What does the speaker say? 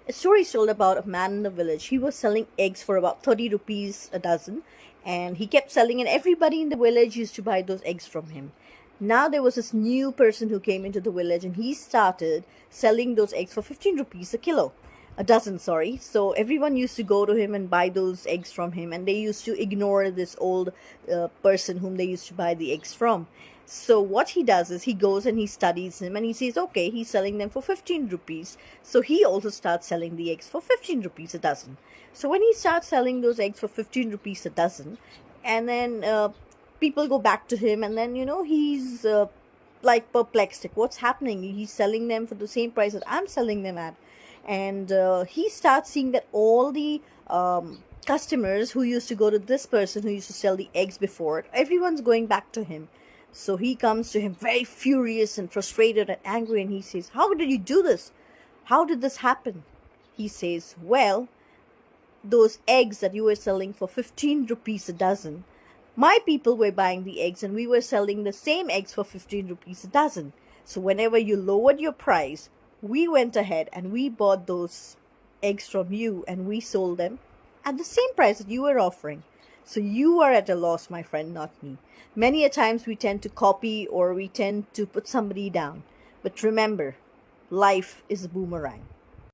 A story is told about a man in the village. He was selling eggs for about 30 rupees a dozen, and he kept selling, and everybody in the village used to buy those eggs from him. Now there was this new person who came into the village, and he started selling those eggs for 15 rupees a kilo. A dozen, sorry. So everyone used to go to him and buy those eggs from him, and they used to ignore this old person whom they used to buy the eggs from. So what he does is he goes and he studies him, and he says, okay, he's selling them for 15 rupees. So he also starts selling the eggs for 15 rupees a dozen. So when he starts selling those eggs for 15 rupees a dozen, and then people go back to him, and then he's like perplexed, like what's happening? He's selling them for the same price that I'm selling them at. And he starts seeing that all the customers who used to go to this person who used to sell the eggs before it, everyone's going back to him. So he comes to him very furious and frustrated and angry, and he says, how did you do this? How did this happen? He says, well, those eggs that you were selling for 15 rupees a dozen, my people were buying the eggs, and we were selling the same eggs for 15 rupees a dozen. So whenever you lowered your price, we went ahead and we bought those eggs from you, and we sold them at the same price that you were offering. So you are at a loss, my friend, not me. Many a times we tend to copy, or we tend to put somebody down. But remember, life is a boomerang.